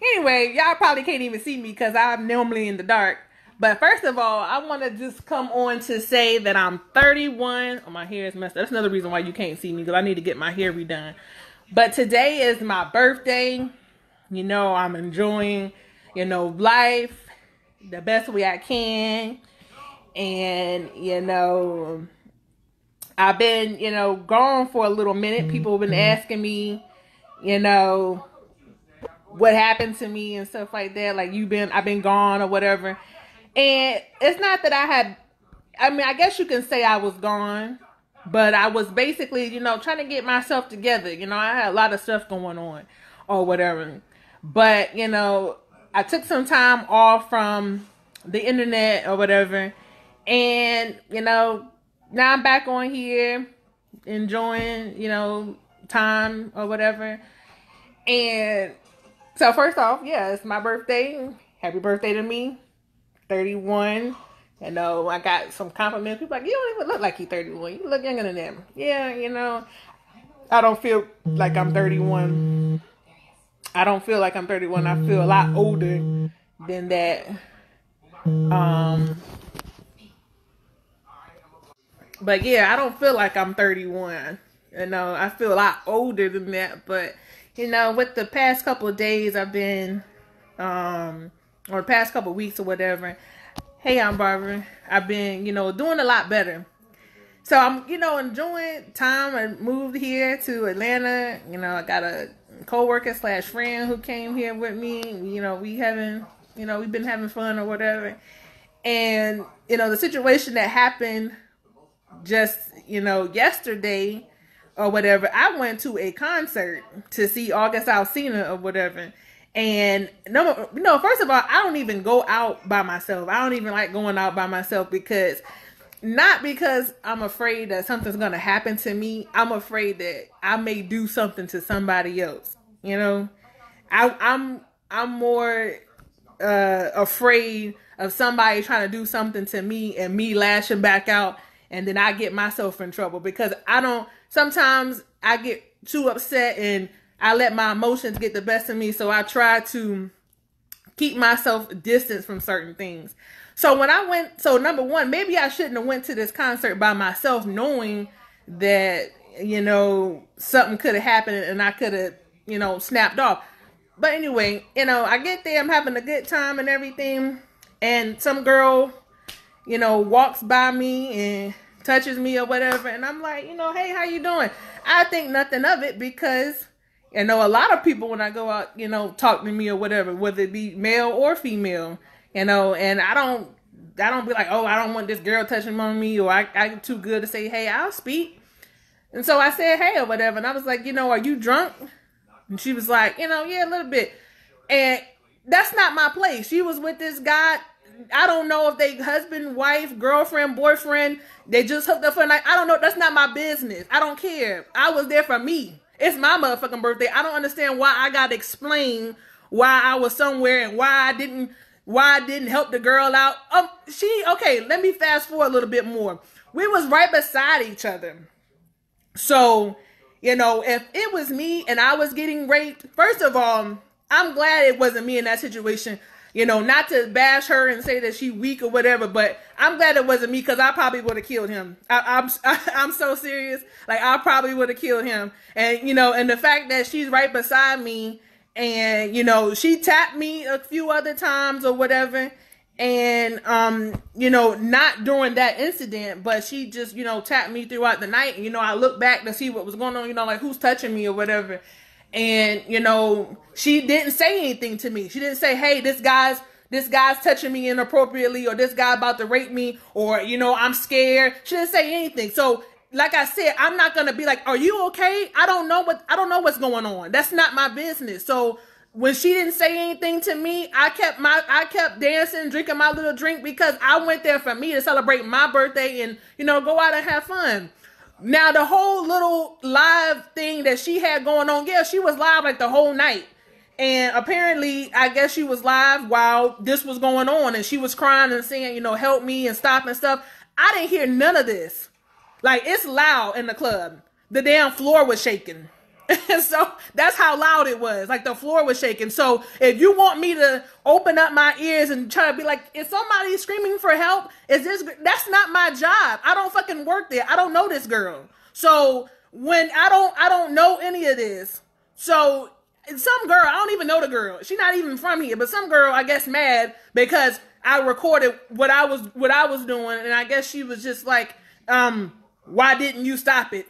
Anyway, y'all probably can't even see me because I'm normally in the dark. But first of all, I want to just come on to say that I'm 31. Oh, my hair is messed up. That's another reason why you can't see me, because I need to get my hair redone. But today is my birthday. You know, I'm enjoying, life the best way I can. And, I've been, gone for a little minute. People have been asking me, what happened to me and stuff like that. Like, I've been gone or whatever. And it's not that I guess you can say I was gone, but I was basically, trying to get myself together. I had a lot of stuff going on or whatever. But, I took some time off from the internet or whatever. And, now I'm back on here enjoying, time or whatever. And so first off, yeah, it's my birthday. Happy birthday to me. 31. I got some compliments. People like, you don't even look like you're 31. You look younger than them. Yeah, I don't feel like I'm 31. I don't feel like I'm 31. I feel a lot older than that. But yeah, I don't feel like I'm 31. I feel a lot older than that. But, with the past couple of days I've been, or the past couple of weeks or whatever, hey, I'm Barbara. I've been, doing a lot better. So I'm, enjoying time. I moved here to Atlanta. I got a co-worker / friend who came here with me. We've been having fun or whatever. And, the situation that happened just, yesterday or whatever, I went to a concert to see August Alsina or whatever. And first of all, I don't even go out by myself. I don't even like going out by myself not because I'm afraid that something's going to happen to me. I'm afraid that I may do something to somebody else. I'm more afraid of somebody trying to do something to me and me lashing back out, and then I get myself in trouble because sometimes I get too upset and I let my emotions get the best of me. So I try to keep myself distance from certain things. So number one, maybe I shouldn't have went to this concert by myself knowing that, something could have happened and I could have, snapped off. But anyway, I get there, I'm having a good time and everything. And some girl, walks by me and touches me or whatever. And I'm like, hey, how you doing? I think nothing of it because, a lot of people when I go out, talk to me or whatever, whether it be male or female, and I don't be like, oh, I don't want this girl touching on me, or I'm too good to say, hey, I'll speak. And so I said, hey, or whatever. And I was like, are you drunk? And she was like, yeah, a little bit. And that's not my place. She was with this guy. I don't know if they husband, wife, girlfriend, boyfriend, they just hooked up for a night. I don't know. That's not my business. I don't care. I was there for me. It's my motherfucking birthday. I don't understand why I got to explain why I was somewhere and why I didn't help the girl out. Okay, let me fast forward a little bit more. We was right beside each other. So, if it was me and I was getting raped, first of all, I'm glad it wasn't me in that situation. Not to bash her and say that she weak or whatever, but I'm glad it wasn't me because I probably would have killed him. I'm so serious. Like, I probably would have killed him. And, and the fact that she's right beside me and, she tapped me a few other times or whatever. And, not during that incident, but she just, tapped me throughout the night. And, I looked back to see what was going on, like who's touching me or whatever. And, she didn't say anything to me. She didn't say, hey, this guy's touching me inappropriately, or this guy about to rape me, or, I'm scared. She didn't say anything. So, like I said, I'm not going to be like, are you okay? I don't know what's going on. That's not my business. So when she didn't say anything to me, I kept dancing, drinking my little drink because I went there for me to celebrate my birthday and, go out and have fun. Now, the whole little live thing that she had going on, yeah, she was live like the whole night. And apparently, I guess she was live while this was going on. And she was crying and saying, help me and stop and stuff. I didn't hear none of this. Like, it's loud in the club. The damn floor was shaking. And so that's how loud it was. Like the floor was shaking. So if you want me to open up my ears and try to be like, is somebody screaming for help? That's not my job. I don't fucking work there. I don't know this girl. So when I don't know any of this. So some girl, I don't even know the girl. She's not even from here, but some girl, I guess, mad because I recorded what I was doing, and I guess she was just like, why didn't you stop it?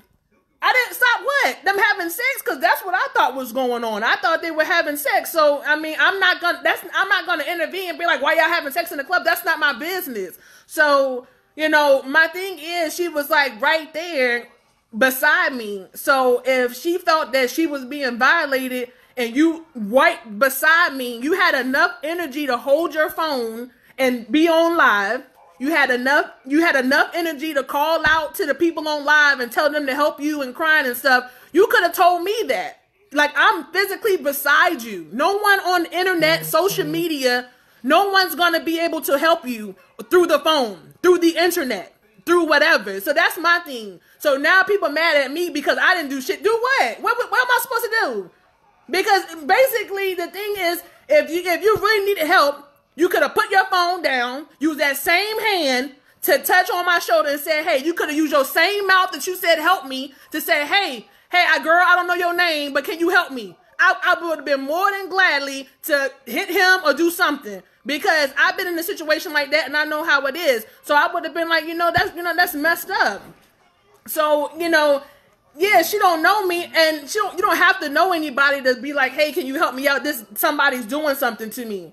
I didn't stop what? Them having sex? Because that's what I thought was going on. I thought they were having sex. So, I mean, I'm not gonna intervene and be like, why y'all having sex in the club? That's not my business. So, you know, my thing is, she was like right there beside me. So if she felt that she was being violated and you right beside me, you had enough energy to hold your phone and be on live. You had enough energy to call out to the people on live and tell them to help you and crying and stuff. You could have told me that. Like, I'm physically beside you. No one on the internet, social media, no one's going to be able to help you through the phone, through the internet, through whatever. So that's my thing. So now people mad at me because I didn't do shit. Do what? What am I supposed to do? Because basically the thing is, if you really needed help, you could have put your phone down, use that same hand to touch on my shoulder and say, hey, you could have used your same mouth that you said help me to say, hey, girl, I don't know your name, but can you help me? I would have been more than gladly to hit him or do something because I've been in a situation like that and I know how it is. So I would have been like, that's messed up. So, yeah, she don't know me and you don't have to know anybody to be like, hey, can you help me out? Somebody's doing something to me.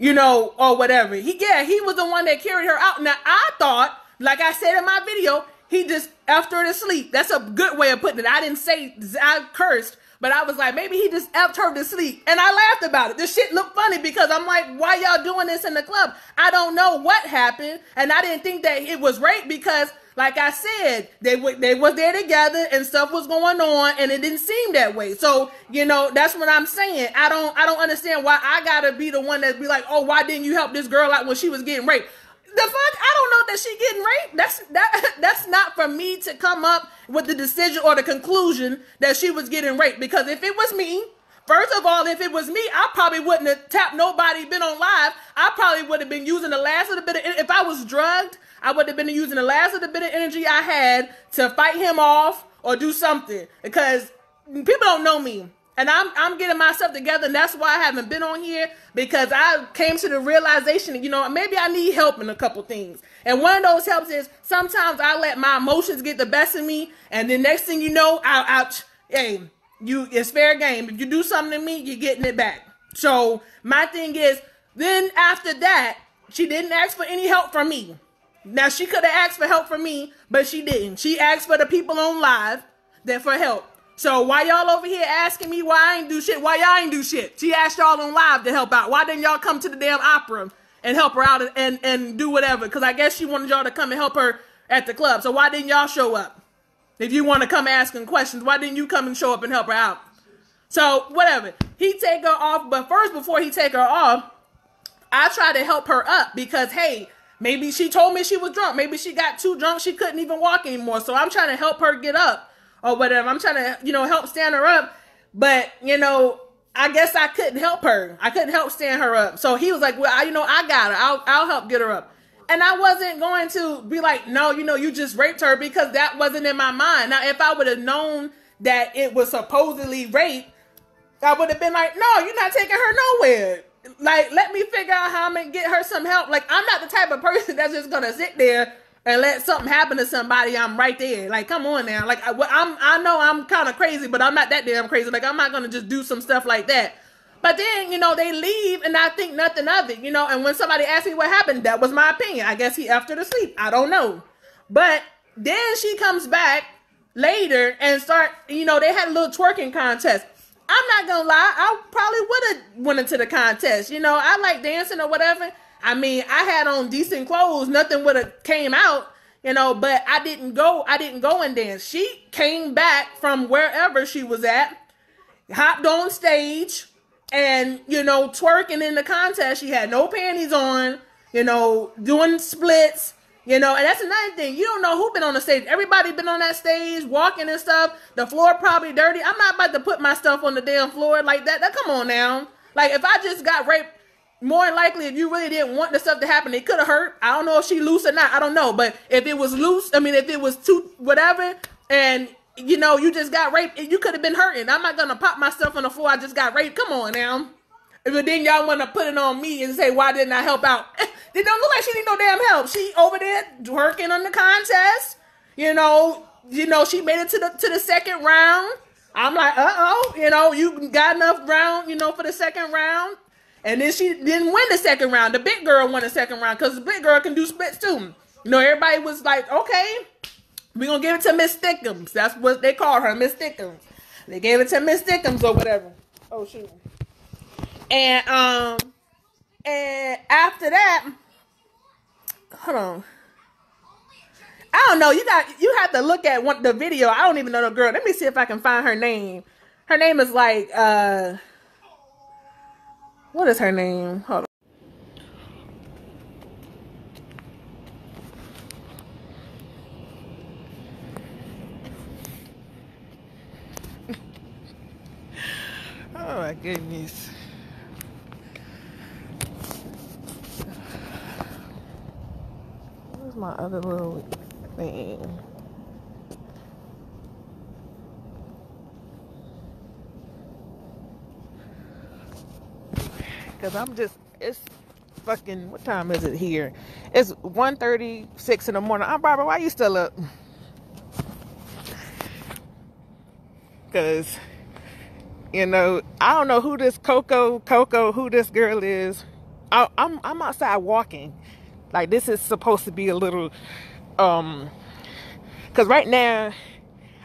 Or whatever. He was the one that carried her out. Now, I thought, like I said in my video, he just effed her to sleep. That's a good way of putting it. I didn't say I cursed, but I was like, maybe he just effed her to sleep. And I laughed about it. This shit looked funny because I'm like, why y'all doing this in the club? I don't know what happened. And I didn't think that it was rape because, like I said, they was there together and stuff was going on and it didn't seem that way. So, that's what I'm saying. I don't understand why I gotta be the one that be like, oh, why didn't you help this girl out when she was getting raped? The fuck? I don't know that she getting raped. That's not for me to come up with the decision or the conclusion that she was getting raped. Because if it was me, first of all, if it was me, I probably wouldn't have tapped nobody, been on live. I probably would have been using the last little bit of, if I was drugged, I would have been using the last little bit of energy I had to fight him off or do something because people don't know me and I'm getting myself together and that's why I haven't been on here because I came to the realization that, maybe I need help in a couple things. And one of those helps is sometimes I let my emotions get the best of me and the next thing you know, it's fair game. If you do something to me, you're getting it back. So my thing is, then after that, she didn't ask for any help from me. Now, she could have asked for help from me, but she didn't. She asked for the people on live for help. So why y'all over here asking me why I ain't do shit? Why y'all ain't do shit? She asked y'all on live to help out. Why didn't y'all come to the damn opera and help her out and do whatever? Because I guess she wanted y'all to come and help her at the club. So why didn't y'all show up? If you want to come asking questions, why didn't you come and show up and help her out? So whatever. He take her off, but first, before he take her off, I try to help her up because, hey, maybe she told me she was drunk. Maybe she got too drunk. She couldn't even walk anymore. So I'm trying to help her get up or whatever. I'm trying to, help stand her up. But, I guess I couldn't help her. I couldn't help stand her up. So he was like, well, I got her. I'll help get her up. And I wasn't going to be like, no, you just raped her because that wasn't in my mind. Now, if I would have known that it was supposedly rape, I would have been like, no, you're not taking her nowhere. Like, let me figure out how I'm going to get her some help. Like, I'm not the type of person that's just going to sit there and let something happen to somebody. I'm right there. Like, come on now. Like, I know I'm kind of crazy, but I'm not that damn crazy. Like, I'm not going to just do some stuff like that. But then, they leave and I think nothing of it, And when somebody asks me what happened, that was my opinion. I guess he effed her to sleep. I don't know. But then she comes back later and they had a little twerking contest. I'm not gonna lie, I probably would have went into the contest. I like dancing or whatever. I mean, I had on decent clothes, nothing would have came out, but I didn't go and dance. She came back from wherever she was at, hopped on stage, and, twerking in the contest. She had no panties on, doing splits, You know, and that's another thing. You don't know who been on the stage. Everybody been on that stage, walking and stuff. The floor probably dirty. I'm not about to put my stuff on the damn floor like that. Come on now. Like, if I just got raped, more than likely, if you really didn't want the stuff to happen, it could have hurt. I don't know if she loose or not. I don't know. But if it was loose, I mean, if it was too whatever, and, you know, you just got raped, you could have been hurting. I'm not going to pop myself on the floor. I just got raped. Come on now. But then y'all want to put it on me and say, why didn't I help out? It don't look like she need no damn help. She over there working on the contest. You know, she made it to the second round. I'm like, you know, you got enough round, you know, for the second round. And then she didn't win the second round. The big girl won the second round because the big girl can do splits too. You know, everybody was like, okay, we're going to give it to Miss Thickums. That's what they call her, Miss Thickums. They gave it to Miss Thickums or whatever. Oh, shoot. And after that, hold on. I don't know. You have to look at the video. I don't even know the girl. Let me see if I can find her name. Her name is like what is her name? Hold on. Oh my goodness. Where's my other little thing? Because it's fucking, what time is it here? It's 1:36 in the morning. Barbara, why you still up? Because, you know, I don't know who this Coco, who this girl is. I'm outside walking. Like, this is supposed to be a little, because right now,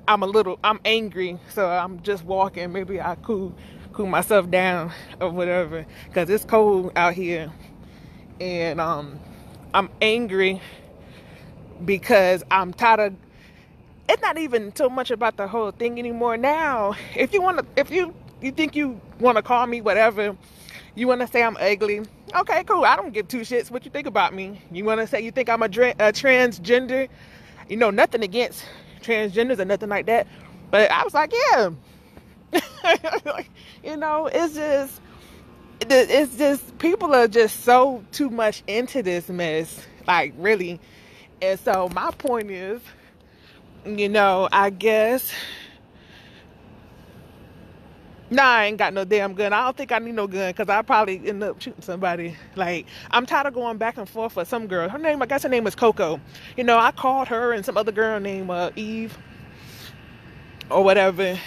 I'm angry, so I'm just walking. Maybe I cool myself down or whatever, because it's cold out here. And I'm angry because I'm tired of, it's not even so much about the whole thing anymore. Now, if you think you want to call me whatever, you want to say I'm ugly, okay, cool. I don't give two shits what you think about me. You want to say you think I'm a transgender, you know, nothing against transgenders or nothing like that, but I was like, yeah. You know, it's just people are just so too much into this mess, like, really. And so my point is, you know, I guess, nah, I ain't got no damn gun. I don't think I need no gun, because I probably end up shooting somebody. Like, I'm tired of going back and forth with some girl. I guess her name is Coco. You know, I called her and some other girl named Eve or whatever.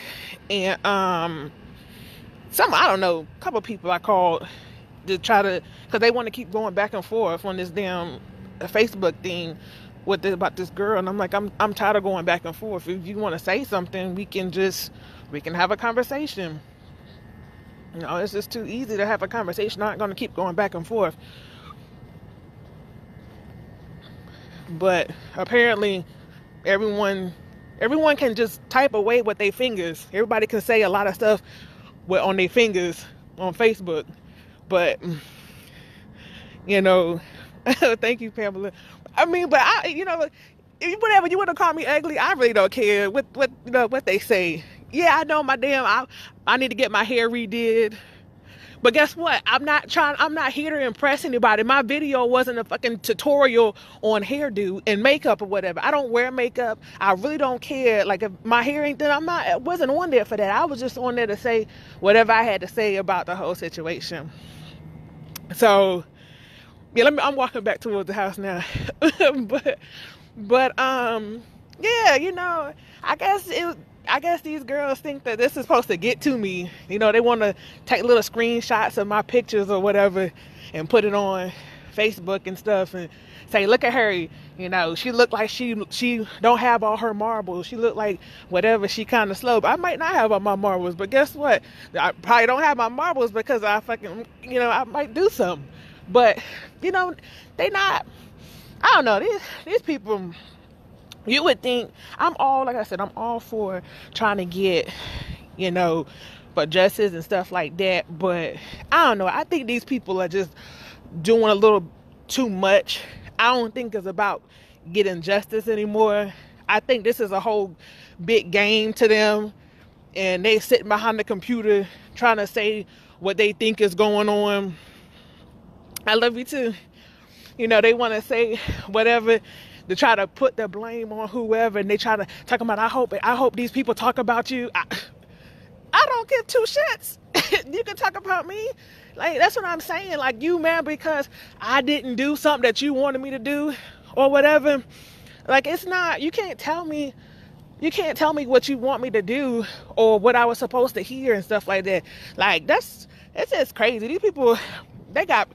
And I don't know, a couple people I called to try to, because they want to keep going back and forth on this damn Facebook thing about this girl. And I'm like, I'm tired of going back and forth. If you want to say something, we can have a conversation. You know, it's just too easy to have a conversation. I'm not going to keep going back and forth. But apparently everyone can just type away with their fingers. Everybody can say a lot of stuff on their fingers on Facebook. But, you know, thank you, Pamela. I mean, but you know, whatever, you want to call me ugly, I really don't care what you know what they say. Yeah, I know I need to get my hair redid. But guess what? I'm not here to impress anybody. My video wasn't a fucking tutorial on hairdo and makeup or whatever. I don't wear makeup. I really don't care. Like, if my hair ain't done, I wasn't on there for that. I was just on there to say whatever I had to say about the whole situation. So, yeah, I'm walking back towards the house now. but yeah, you know, I guess these girls think that this is supposed to get to me. You know, they want to take little screenshots of my pictures or whatever and put it on Facebook and stuff and say, look at her, you know, she look like she don't have all her marbles. She look like whatever, she kind of slow. But I might not have all my marbles, but guess what? I probably don't have my marbles because I fucking, you know, I might do something. But, you know, I don't know, these people, you would think, like I said, I'm all for trying to get, you know, for justice and stuff like that. But I don't know. I think these people are just doing a little too much. I don't think it's about getting justice anymore. I think this is a whole big game to them, and they sitting behind the computer trying to say what they think is going on. I love you too. You know, they want to say whatever to try to put the blame on whoever, and they try to talk about, I hope these people talk about you. I don't give two shits. You can talk about me. Like, that's what I'm saying. Like, you mad because I didn't do something that you wanted me to do or whatever. Like, it's not, you can't tell me what you want me to do or what I was supposed to hear and stuff like that. Like, it's just crazy. These people, they have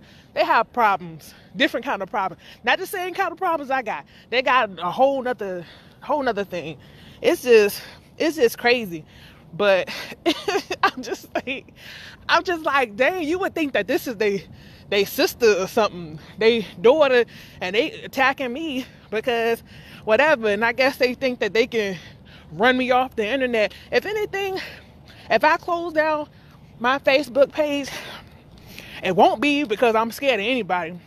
problems, different kind of problems. Not the same kind of problems I got. They got a whole nother thing. It's just crazy. But I'm just like, dang, you would think that this is they sister or something, they daughter, and they attacking me because whatever. And I guess they think that they can run me off the internet. If anything, if I close down my Facebook page, it won't be because I'm scared of anybody.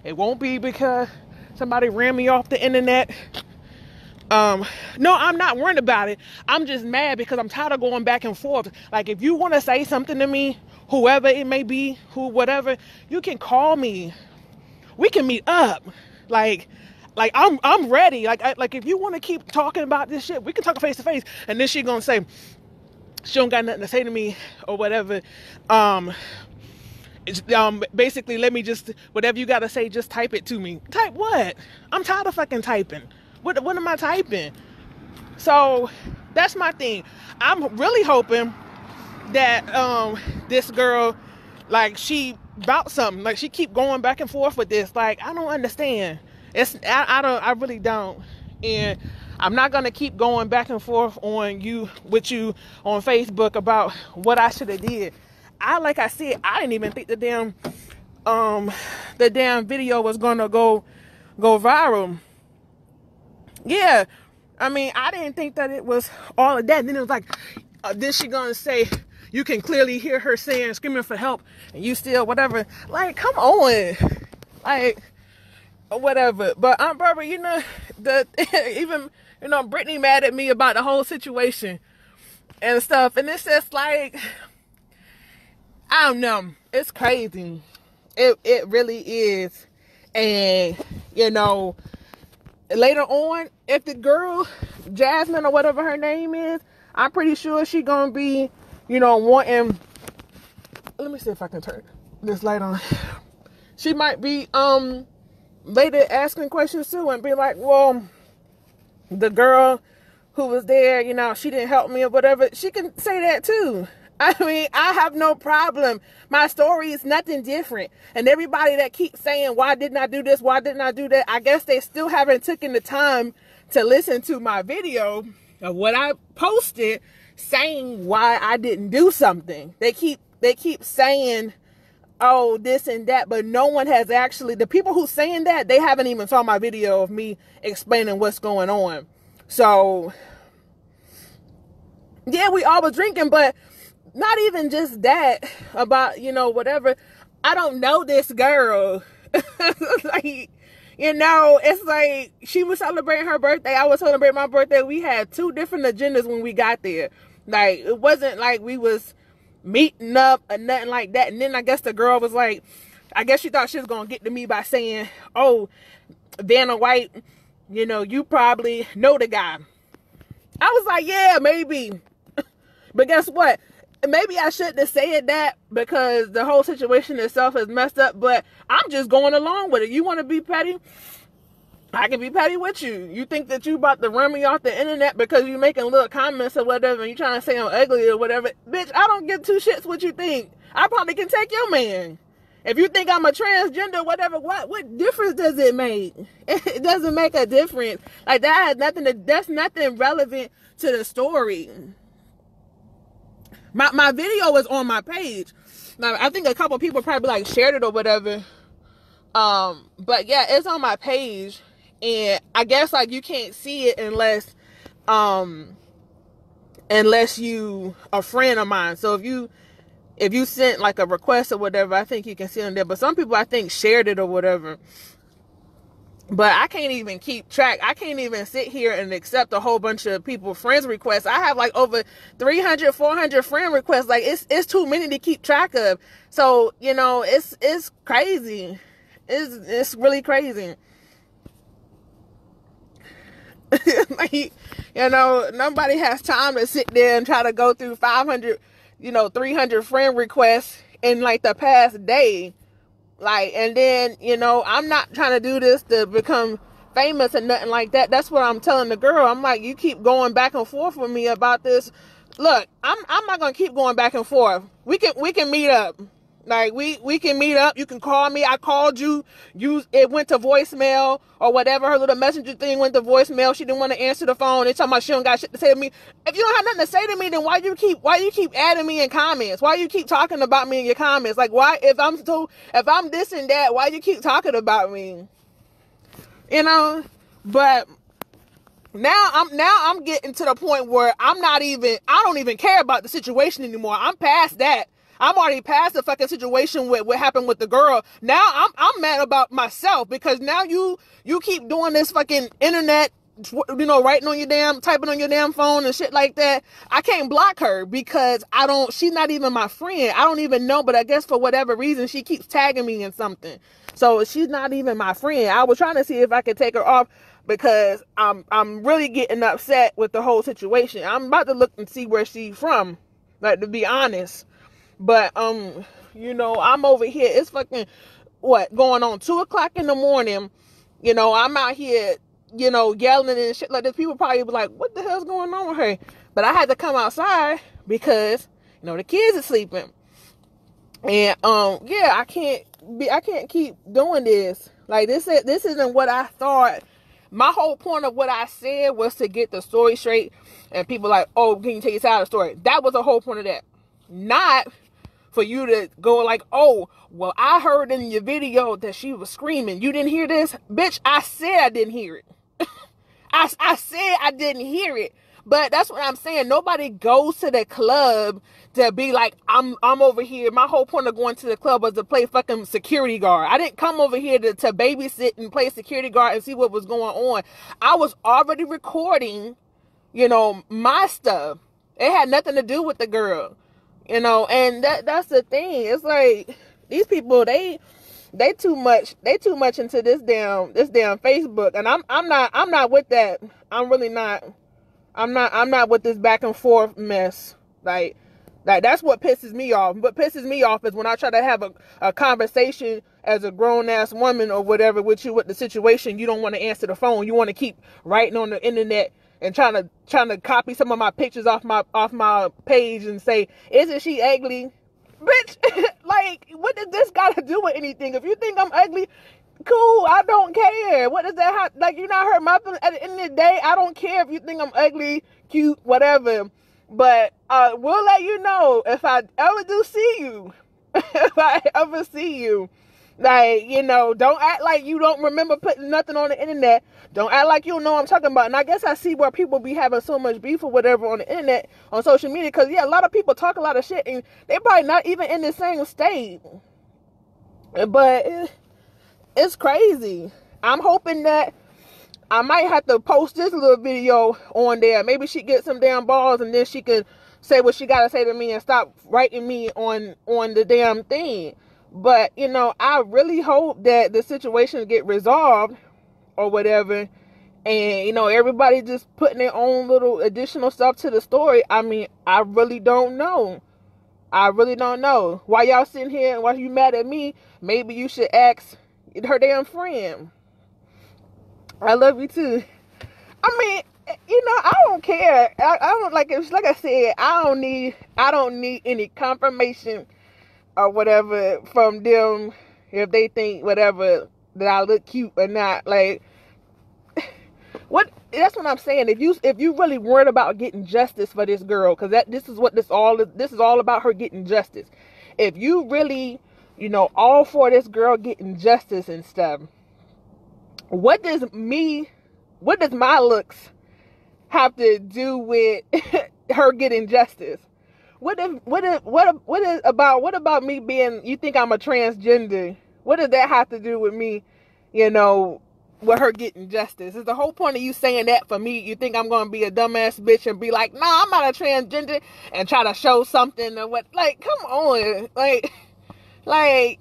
It won't be because somebody ran me off the internet. No, I'm not worried about it. I'm just mad because I'm tired of going back and forth. Like, if you want to say something to me, whoever it may be, whatever, you can call me. We can meet up. Like I'm ready. Like if you want to keep talking about this shit, we can talk face to face. And then she gonna say she don't got nothing to say to me or whatever. Basically, let me just, whatever you gotta say, just type it to me. Type what? I'm tired of fucking typing. What am I typing? So that's my thing. I'm really hoping that this girl, like, she about something. Like, she keep going back and forth with this. Like, I don't understand. I really don't. And I'm not gonna keep going back and forth with you on Facebook about what I should have did. Like I said, I didn't even think the damn video was gonna go viral. Yeah, I mean, I didn't think that it was all of that. And then it was like, then she gonna say, you can clearly hear her screaming for help, and you still whatever. Like, come on, like, whatever. But Barbara, you know, even, you know, Brittany mad at me about the whole situation and stuff, and it's just like, I don't know, it's crazy. It really is. And you know, later on, if the girl, Jasmine or whatever her name is, I'm pretty sure she gonna be, you know, wanting, let me see if I can turn this light on. She might be later asking questions too and be like, well, the girl who was there, you know, she didn't help me or whatever. She can say that too. I mean, I have no problem. My story is nothing different. And everybody that keeps saying, why didn't I do this? Why didn't I do that? I guess they still haven't taken the time to listen to my video of what I posted saying why I didn't do something. They keep saying, oh, this and that, but no one has actually, the people who saying that, they haven't even saw my video of me explaining what's going on. So, yeah, we all was drinking, but not even just that, about, you know, whatever. I don't know this girl. Like, you know, it's like she was celebrating her birthday. I was celebrating my birthday. We had two different agendas when we got there. Like, it wasn't like we was meeting up or nothing like that. And then I guess the girl was like, I guess she thought she was going to get to me by saying, oh, Vanna White, you know, you probably know the guy. I was like, yeah, maybe. But guess what? Maybe I shouldn't have said that because the whole situation itself is messed up, but I'm just going along with it. You want to be petty? I can be petty with you. You think that you about to run me off the internet because you making little comments or whatever and you trying to say I'm ugly or whatever. Bitch, I don't give two shits what you think. I probably can take your man. If you think I'm a transgender, whatever, what difference does it make? It doesn't make a difference. Like, that has nothing that's nothing relevant to the story. My video is on my page. Now, I think a couple of people probably like shared it or whatever. But yeah, it's on my page. And I guess like you can't see it unless you a friend of mine. So if you sent like a request or whatever, I think you can see it on there. But some people I think shared it or whatever. But I can't even keep track. I can't even sit here and accept a whole bunch of people friends requests. I have like over 300, 400 friend requests. Like it's too many to keep track of. So, you know, it's crazy. It's really crazy. Like, you know, nobody has time to sit there and try to go through 500, 300 friend requests in like the past day. Like, and then, you know, I'm not trying to do this to become famous and nothing like that. That's what I'm telling the girl. I'm like, you keep going back and forth with me about this. Look, I'm not gonna keep going back and forth. We can meet up. Like, we can meet up. You can call me. I called you. It went to voicemail or whatever. Her little messenger thing went to voicemail. She didn't want to answer the phone. They talking about she don't got shit to say to me. If you don't have nothing to say to me, then why you keep adding me in comments? Why you keep talking about me in your comments? Like, why, if I'm this and that, why you keep talking about me? You know? But now I'm getting to the point where I don't even care about the situation anymore. I'm past that. I'm already past the fucking situation with what happened with the girl. Now I'm mad about myself because now you keep doing this fucking internet, typing on your damn phone and shit like that. I can't block her because she's not even my friend. I don't even know, but I guess for whatever reason she keeps tagging me in something. So she's not even my friend. I was trying to see if I could take her off because I'm really getting upset with the whole situation. I'm about to look and see where she's from, like, to be honest. But, I'm over here. It's fucking, going on 2:00 in the morning. I'm out here, yelling and shit like this. People probably be like, what the hell's going on with her? But I had to come outside because, the kids are sleeping. And, I can't keep doing this. Like, this isn't what I thought. My whole point of what I said was to get the story straight. And people like, oh, can you take your side of the story? That was the whole point of that. Not for you to go like, oh, well, I heard in your video that she was screaming. You didn't hear this? Bitch, I said I didn't hear it. I said I didn't hear it. But that's what I'm saying. Nobody goes to the club to be like, I'm over here. My whole point of going to the club was to play fucking security guard. I didn't come over here to babysit and play security guard and see what was going on. I was already recording, my stuff. It had nothing to do with the girl. And that's the thing. It's like these people, they too much into this damn Facebook, and I'm not with that. I'm really not. I'm not with this back and forth mess. Like that's what pisses me off. What pisses me off is when I try to have a conversation as a grown ass woman or whatever with you with the situation, you don't want to answer the phone. You want to keep writing on the internet and trying to copy some of my pictures off my page and say, isn't she ugly? Bitch, like, what does this got to do with anything? If you think I'm ugly, cool, I don't care. What does that have? Like, you not hurt my feelings. At the end of the day, I don't care if you think I'm ugly, cute, whatever. But we'll let you know if I ever do see you. If I ever see you. Like, don't act like you don't remember putting nothing on the internet. Don't act like you don't know what I'm talking about. And I guess I see where people be having so much beef or whatever on the internet, on social media. Because, yeah, a lot of people talk a lot of shit. And they probably not even in the same state. But it's crazy. I'm hoping that I might have to post this little video on there. Maybe she gets some damn balls and then she can say what she got to say to me and stop writing me on the damn thing. But, I really hope that the situation get resolved or whatever. And, everybody just putting their own little additional stuff to the story. I mean, I really don't know. Why y'all sitting here and why you mad at me? Maybe you should ask her damn friend. I love you too. I mean, I don't care. I don't like I said, I don't need any confirmation or whatever from them if they think whatever that I look cute or not. Like, what? That's what I'm saying. If you really worried about getting justice for this girl, because this is all about, her getting justice. If you really, all for this girl getting justice and stuff, what does my looks have to do with her getting justice? What about me being, you think I'm a transgender? What does that have to do with me, with her getting justice. Is the whole point of you saying that for me? You think I'm gonna be a dumbass bitch and be like, nah, I'm not a transgender, and try to show something or what? Like, come on, like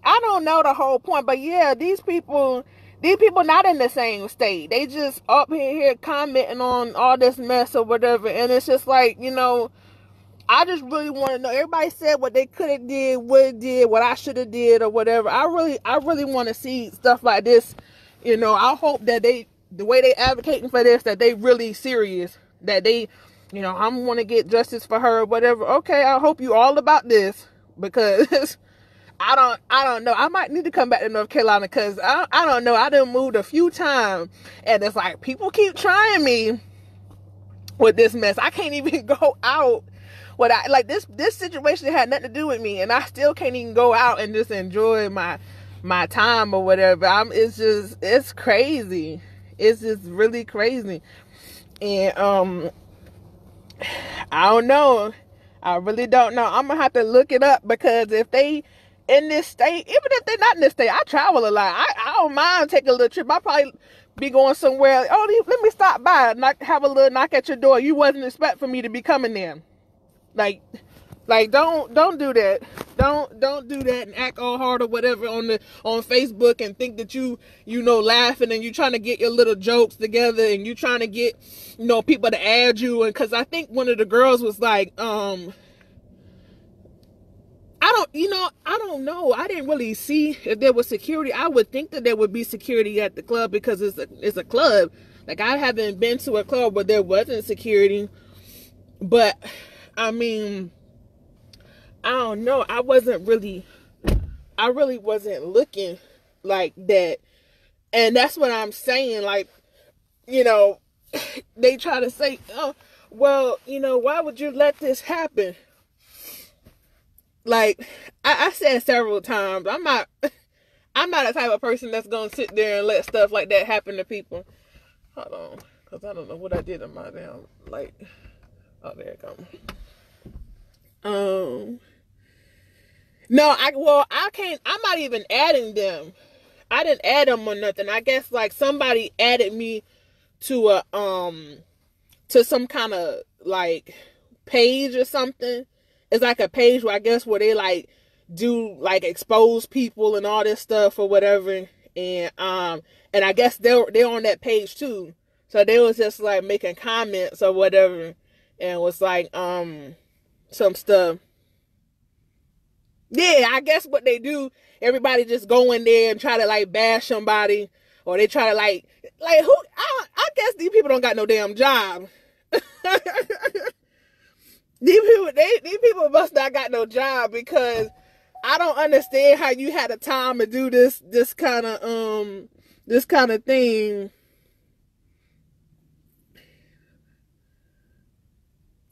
I don't know the whole point. But yeah, these people not in the same state. They just up here commenting on all this mess or whatever, and it's just like, you know, I just really want to know. Everybody said what they could have did, would have did, what I should have did, or whatever. I really want to see stuff like this. You know, I hope that the way they advocating for this, that they really serious. That they, you know, I'm want to get justice for her or whatever. Okay, I hope you all about this, because I don't know. I might need to come back to North Carolina, because I don't know. I done moved a few times, and it's like people keep trying me with this mess. I can't even go out. This situation had nothing to do with me, and I still can't even go out and just enjoy my time or whatever. It's crazy. It's just really crazy. And I don't know. I really don't know. I'm gonna have to look it up, because if they in this state, even if they're not in this state, I travel a lot. I don't mind taking a little trip. I'll probably be going somewhere. Oh, let me stop by and have a little knock at your door. You wasn't expecting for me to be coming there. Like don't do that. Don't do that and act all hard or whatever on Facebook and think that you know laughing and you trying to get your little jokes together and you trying to get, you know, people to add you. And because I think one of the girls was like, I don't know. I didn't really see if there was security. I would think that there would be security at the club, because it's a club. Like, I haven't been to a club where there wasn't security. But I mean, I don't know. I really wasn't looking like that. And that's what I'm saying. Like, you know, they try to say, oh, well, you know, why would you let this happen? Like, I said several times, I'm not a type of person that's going to sit there and let stuff like that happen to people. Hold on, because I don't know what I did in my damn, like, oh, there it comes. No, I can't, I'm not even adding them. I didn't add them or nothing. I guess, like, somebody added me to to some kind of, like, page or something. It's like a page where I guess where they like do like expose people and all this stuff or whatever. And I guess they're on that page too. So they was just like making comments or whatever, and was like some stuff. Yeah, I guess what they do, everybody just go in there and try to like bash somebody, or they try to like who, I guess these people don't got no damn job. These people must not got no job, because I don't understand how you had the time to do this kind of thing.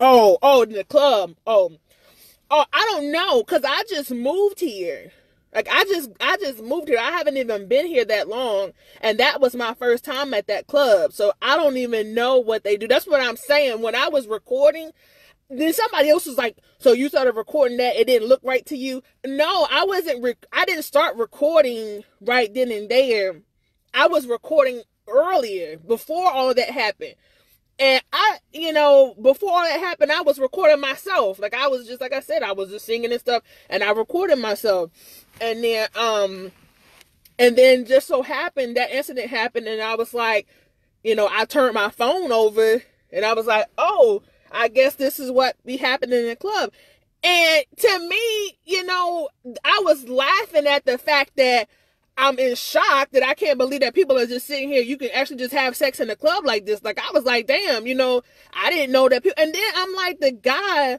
Oh, the club. Oh, I don't know, because I just moved here. Like, I just moved here. I haven't even been here that long, and that was my first time at that club. So I don't even know what they do. That's what I'm saying. When I was recording, then somebody else was like, so you started recording that, it didn't look right to you? No, I didn't start recording right then and there. I was recording earlier, before all of that happened. And before all that happened, I was recording myself. Like, I was just, like I said, I was just singing and stuff, and I recorded myself. And then just so happened, that incident happened, and I was like, I turned my phone over, and I was like, oh, I guess this is what be happening in the club. And to me, I was laughing at the fact that I'm in shock that I can't believe that people are just sitting here. You can actually just have sex in a club like this. Like, I was like, damn, I didn't know that people. And then I'm like, the guy,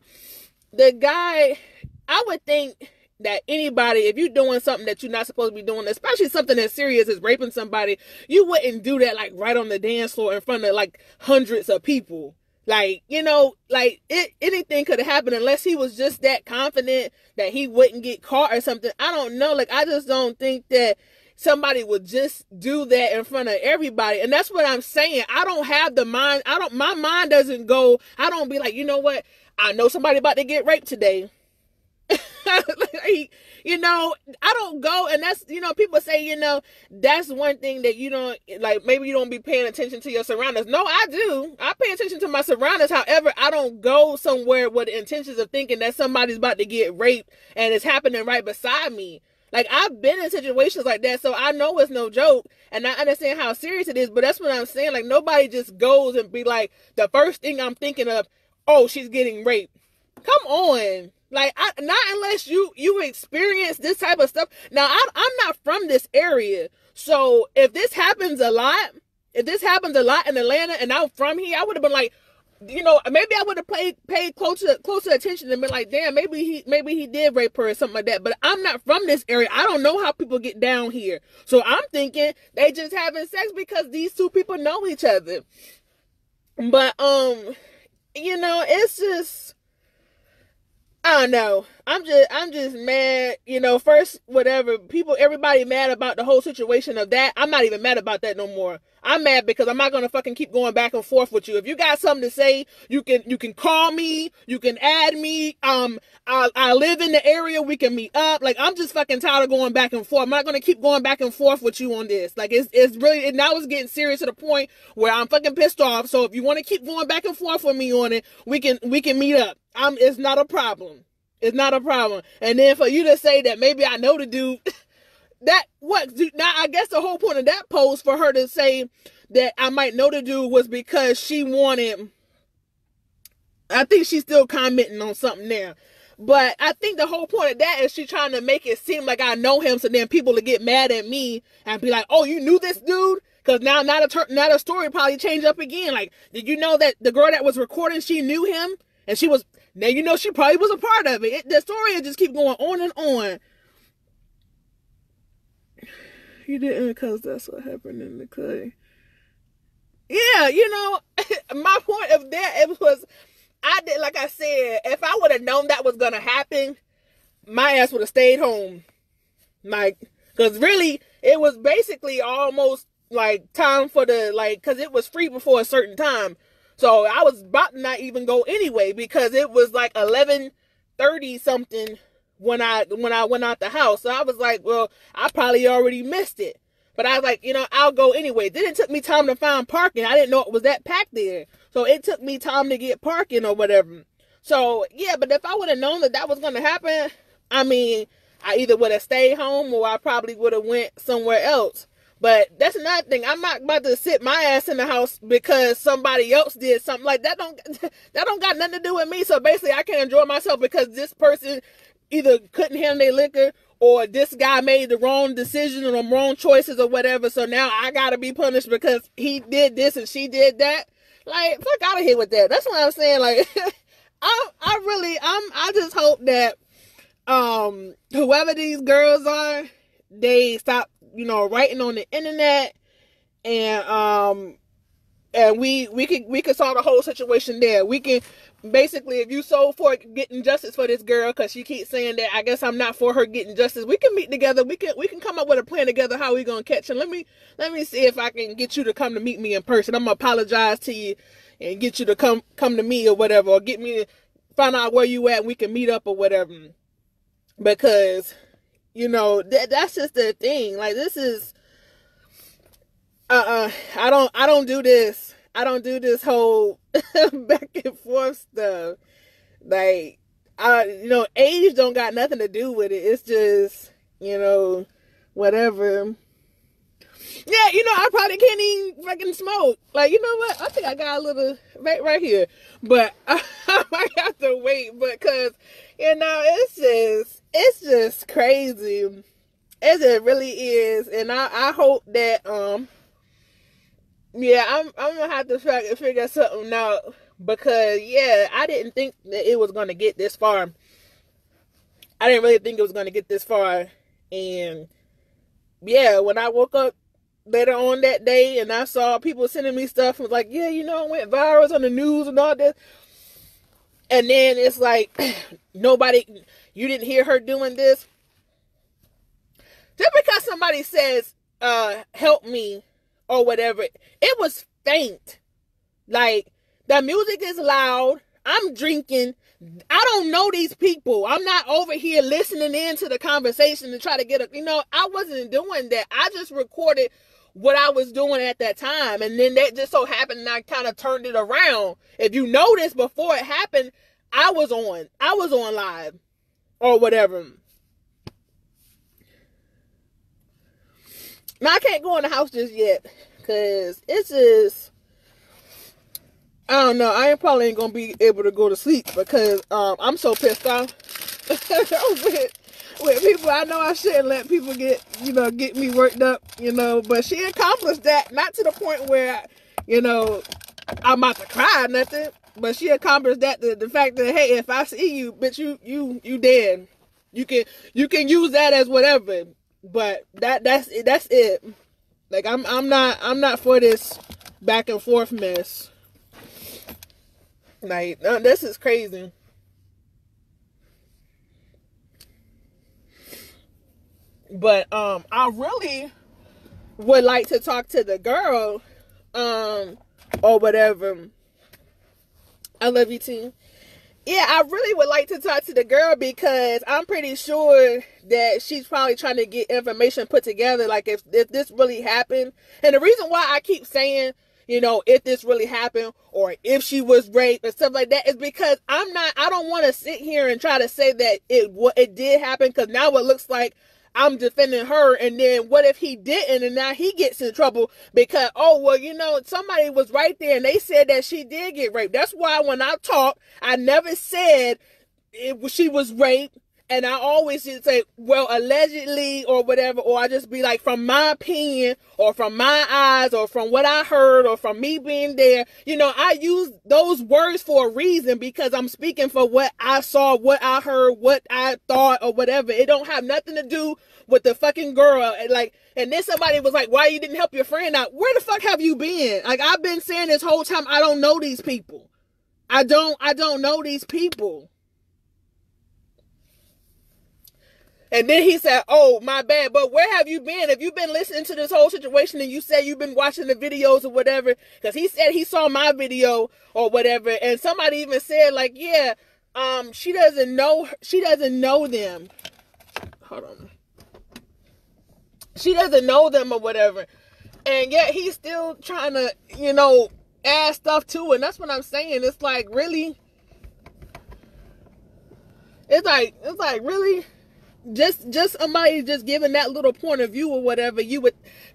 I would think that anybody, if you're doing something that you're not supposed to be doing, especially something as serious as raping somebody, you wouldn't do that like right on the dance floor in front of like hundreds of people. Like, anything could have happened, unless he was just that confident that he wouldn't get caught or something. I don't know. Like, I just don't think that somebody would just do that in front of everybody. And that's what I'm saying. I don't have the mind. My mind doesn't go. I don't be like, you know what? I know somebody about to get raped today. you know, I don't go, and that's, you know, people say, you know, that's one thing that you don't, like, maybe you don't be paying attention to your surroundings. No, I do. I pay attention to my surroundings. However, I don't go somewhere with the intentions of thinking that somebody's about to get raped and it's happening right beside me. Like, I've been in situations like that, so I know it's no joke, and I understand how serious it is, but that's what I'm saying. Like, nobody just goes and be like, the first thing I'm thinking of, oh, she's getting raped. Come on. Like, not unless you experience this type of stuff. Now, I'm not from this area, so if this happens a lot in Atlanta, and I'm from here, I would have been like, you know, maybe I would have paid closer attention and been like, damn, maybe he did rape her or something like that. But I'm not from this area. I don't know how people get down here. So I'm thinking they just having sex because these two people know each other. But you know, it's just, I don't know. I'm just mad, you know, first, whatever, everybody mad about the whole situation of that. I'm not even mad about that no more. I'm mad because I'm not going to fucking keep going back and forth with you. If you got something to say, you can call me, you can add me. I live in the area, we can meet up. Like, I'm just fucking tired of going back and forth. I'm not going to keep going back and forth with you on this. Like, it's really, now it's getting serious to the point where I'm fucking pissed off. So if you want to keep going back and forth with me on it, we can meet up. It's not a problem. It's not a problem. And then for you to say that maybe I know the dude, now I guess the whole point of that post for her to say that I might know the dude was because she wanted, I think she's still commenting on something there. But I think the whole point of that is she trying to make it seem like I know him, so then people will get mad at me and be like, oh, you knew this dude? Because now the story probably changed up again. Like, did you know that the girl that was recording, she knew him? And she was, now you know she probably was a part of it. The story will just keep going on and on. You didn't, because that's what happened in the clay. Yeah, you know, my point of that, it was, I did, like I said, if I would have known that was going to happen, my ass would have stayed home. Like, because really, it was basically almost like time for the, like, because it was free before a certain time. So I was about to not even go anyway, because it was like 11:30 something when I went out the house. So I was like, well, I probably already missed it. But I was like, you know, I'll go anyway. Then it took me time to find parking. I didn't know it was that packed there. So it took me time to get parking or whatever. So, yeah, but if I would have known that was going to happen, I mean, I either would have stayed home or I probably would have went somewhere else. But that's another thing. I'm not about to sit my ass in the house because somebody else did something. Like, that don't got nothing to do with me. So basically, I can enjoy myself because this person either couldn't handle their liquor, or this guy made the wrong decision or the wrong choices or whatever. So now I gotta be punished because he did this and she did that. Like, fuck out of here with that. That's what I'm saying. Like, I just hope that whoever these girls are, they stop, you know, writing on the internet, and we could solve the whole situation there. We can basically, if you so for getting justice for this girl, because she keeps saying that I guess I'm not for her getting justice, we can meet together. We can come up with a plan together how we gonna catch him. Let me see if I can get you to come to meet me in person. I'm gonna apologize to you and get you to come to me or whatever, or get me to find out where you at and we can meet up or whatever. Because, you know, that's just the thing. Like, this is I don't do this. I don't do this whole back and forth stuff. Like, you know, age don't got nothing to do with it. It's just, you know, whatever. Yeah, you know, I probably can't even fucking smoke. Like, you know what? I think I got a little right here. But I might have to wait because, you know, it's just crazy. It really is. And I hope that, yeah, I'm gonna have to figure something out, because, yeah, I didn't think that it was gonna get this far. I didn't really think it was gonna get this far. And, yeah, when I woke up later on that day and I saw people sending me stuff, was like, yeah, you know, it went viral on the news and all this. And then it's like, you didn't hear her doing this. Just because somebody says, help me, or whatever, it was faint. Like, the music is loud, I'm drinking, I don't know these people. I'm not over here listening into the conversation to try to get a, I wasn't doing that. I just recorded what I was doing at that time. And then that just so happened and I kind of turned it around. If you notice, before it happened, I was on live or whatever. Now I can't go in the house just yet because it's just, I don't know. I probably ain't gonna be able to go to sleep because I'm so pissed off with people. I know I shouldn't let people get me worked up, but she accomplished that. Not to the point where, I'm about to cry or nothing, but she accomplished that. The fact that, hey, if I see you, bitch, you dead. You can use that as whatever. But that's it. Like I'm not for this back and forth mess. Like this is crazy. But I really would like to talk to the girl, or whatever. I love you too. Yeah, I really would like to talk to the girl because I'm pretty sure that she's probably trying to get information put together. Like if this really happened. And the reason why I keep saying, if this really happened or if she was raped and stuff like that is because I don't want to sit here and try to say that it did happen, because now it looks like I'm defending her, and then what if he didn't, and now he gets in trouble because, somebody was right there and they said that she did get raped. That's why when I talk, I never said she was raped, and I always just say, well, allegedly or whatever, or I just be like, from my opinion, or from my eyes, or from what I heard, or from me being there. I use those words for a reason because I'm speaking for what I saw, what I heard, what I thought, or whatever. It don't have nothing to do with the fucking girl. And then somebody was like, why you didn't help your friend out? Where the fuck have you been? Like, I've been saying this whole time, I don't know these people. I don't know these people. And then he said, oh, my bad, but where have you been? Have you been listening to this whole situation and you said you've been watching the videos or whatever? Because he said he saw my video or whatever. And somebody even said, like, yeah, she doesn't know them. Hold on. She doesn't know them or whatever. And yet he's still trying to, add stuff to it. And that's what I'm saying. It's like, really? It's like, really? Just somebody just giving that little point of view or whatever,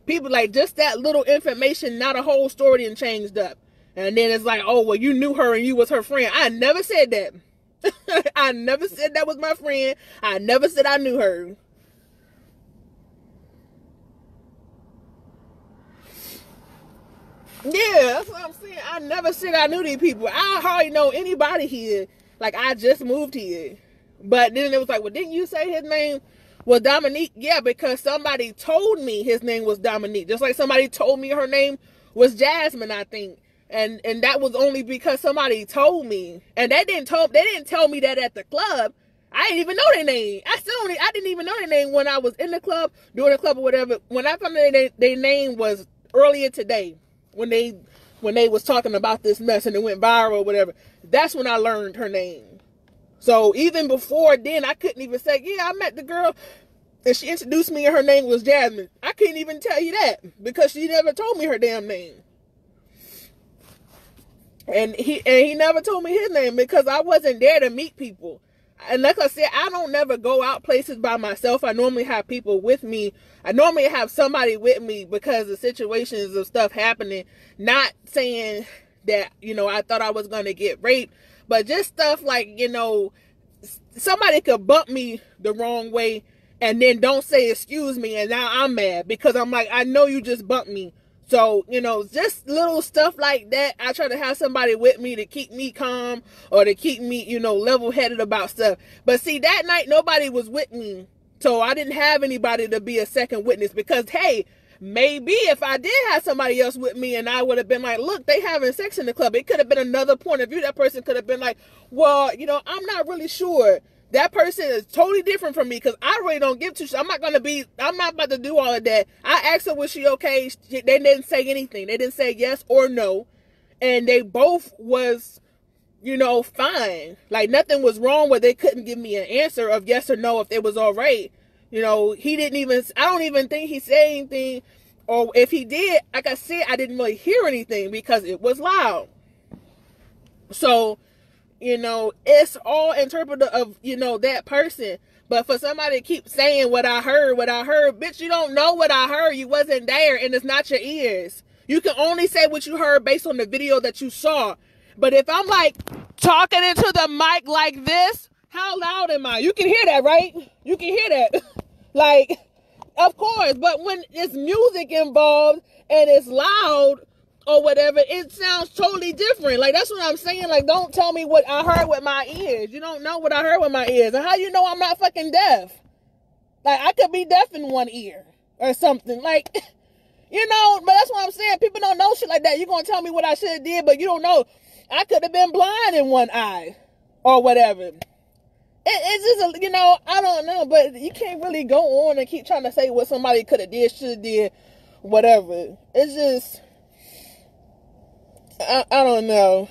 people like just that little information, not a whole story and changed up. And then it's like, oh, well, you knew her and you was her friend. I never said that. I never said that was my friend. I never said I knew her. Yeah, that's what I'm saying. I never said I knew these people. I hardly know anybody here. Like, I just moved here. But then it was like, well, didn't you say his name was Dominique? Yeah, because somebody told me his name was Dominique. Just like somebody told me her name was Jasmine, I think. And that was only because somebody told me. And they didn't tell me that at the club. I didn't even know their name. I didn't even know their name when I was in the club, doing the club or whatever. When I found out their name was earlier today, when they was talking about this mess and it went viral or whatever. That's when I learned her name. So even before then, I couldn't even say, yeah, I met the girl and she introduced me and her name was Jasmine. I couldn't even tell you that because she never told me her damn name. And he never told me his name because I wasn't there to meet people. And like I said, I don't never go out places by myself. I normally have people with me. I normally have somebody with me because of situations of stuff happening. Not saying that, I thought I was going to get raped. But just stuff like, somebody could bump me the wrong way and then don't say excuse me. And now I'm mad because I'm like, I know you just bumped me. So, just little stuff like that. I try to have somebody with me to keep me calm or to keep me, level-headed about stuff. But see, that night, nobody was with me. So I didn't have anybody to be a second witness because, hey, maybe if I did have somebody else with me and I would have been like, look, they having sex in the club. It could have been another point of view. That person could have been like, well, I'm not really sure. That person is totally different from me because I really don't give two shits. I'm not about to do all of that. I asked her, was she okay? They didn't say anything. They didn't say yes or no. And they both was you know, fine. Like nothing was wrong where they couldn't give me an answer of yes or no if it was all right. You know, he didn't even, I don't even think he said anything. Or if he did, like I said, I didn't really hear anything because it was loud. So, you know, it's all interpretive of, you know, that person. But for somebody to keep saying what I heard, bitch, you don't know what I heard. You wasn't there and it's not your ears. You can only say what you heard based on the video that you saw. But if I'm like talking into the mic like this, how loud am I? You can hear that, right? You can hear that. Like, of course. But when it's music involved and it's loud or whatever, it sounds totally different. Like, that's what I'm saying. Like, don't tell me what I heard with my ears. You don't know what I heard with my ears. And how you know I'm not fucking deaf? Like, I could be deaf in one ear or something. Like, you know, but that's what I'm saying. People don't know shit like that. You're going to tell me what I should have did, but you don't know. I could have been blind in one eye or whatever. It's just, you know, I don't know, but you can't really go on and keep trying to say what somebody could have did, should have did, whatever. It's just, I don't know.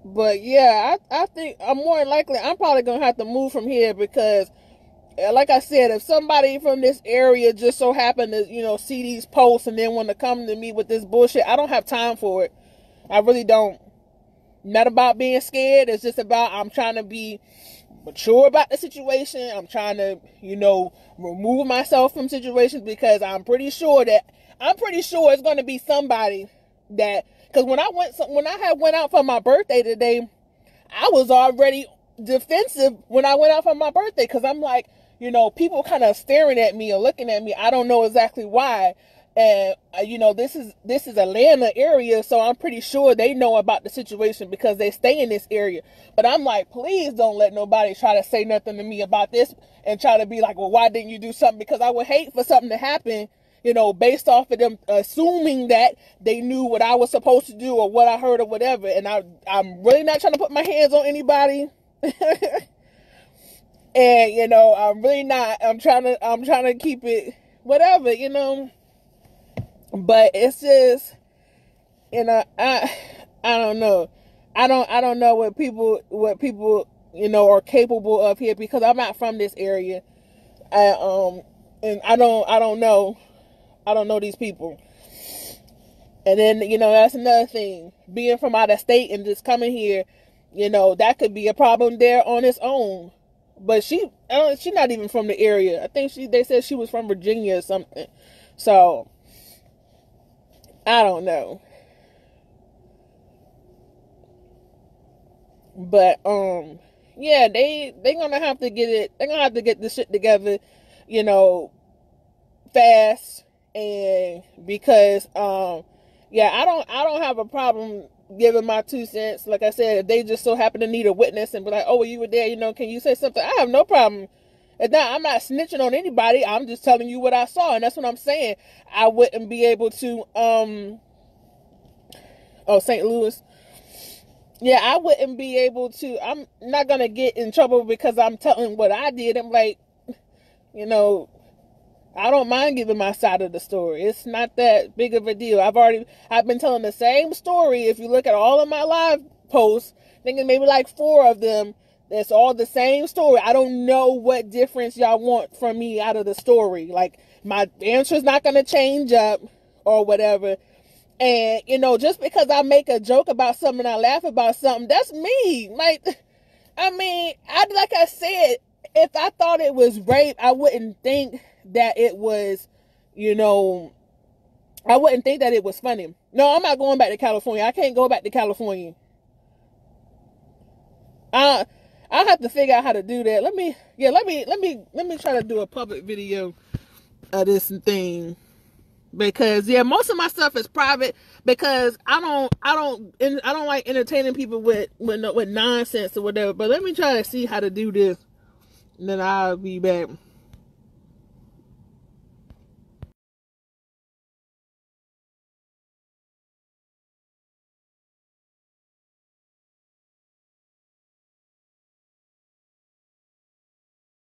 But yeah, I think I'm more likely, I'm probably going to have to move from here because, like I said, if somebody from this area just so happened to, you know, see these posts and then want to come to me with this bullshit, I don't have time for it. I really don't. Not about being scared. It's just about I'm trying to be mature about the situation. I'm trying to, you know, remove myself from situations because I'm pretty sure it's going to be somebody that, because when I had went out for my birthday today, I was already defensive when I went out for my birthday because I'm like, you know, people kind of staring at me or looking at me. I don't know exactly why. And, you know, this is Atlanta area, so I'm pretty sure they know about the situation because they stay in this area. But I'm like, please don't let nobody try to say nothing to me about this and try to be like, well, why didn't you do something? Because I would hate for something to happen, you know, based off of them assuming that they knew what I was supposed to do or what I heard or whatever. And I'm really not trying to put my hands on anybody. And, you know, I'm really not. I'm trying to keep it whatever, you know. But it's just, you know, I don't know. I don't know what people, you know, are capable of here because I'm not from this area. And I don't know these people. And then, you know, that's another thing. Being from out of state and just coming here, you know, that could be a problem there on its own. But she's not even from the area. I think they said she was from Virginia or something. So I don't know. But yeah, they're gonna have to get this shit together, you know, fast. And because yeah, I don't have a problem giving my 2 cents. Like I said, if they just so happen to need a witness and be like, oh, well, you were there, you know, can you say something? I have no problem. I'm not snitching on anybody. I'm just telling you what I saw, and that's what I'm saying. I wouldn't be able to St. Louis. Yeah, I wouldn't be able to. I'm not gonna get in trouble because I'm telling what I did. I'm like, you know, I don't mind giving my side of the story. It's not that big of a deal. I've been telling the same story. If you look at all of my live posts, thinking maybe like 4 of them, it's all the same story. I don't know what difference y'all want from me out of the story. Like, my answer's not going to change up or whatever. And, you know, just because I make a joke about something, I laugh about something, that's me. Like, I mean, like I said, if I thought it was rape, I wouldn't think that it was, you know, I wouldn't think that it was funny. No, I'm not going back to California. I can't go back to California. I'll have to figure out how to do that. Let me try to do a public video of this thing. Because yeah, most of my stuff is private because I don't like entertaining people with nonsense or whatever. But let me try to see how to do this. And then I'll be back.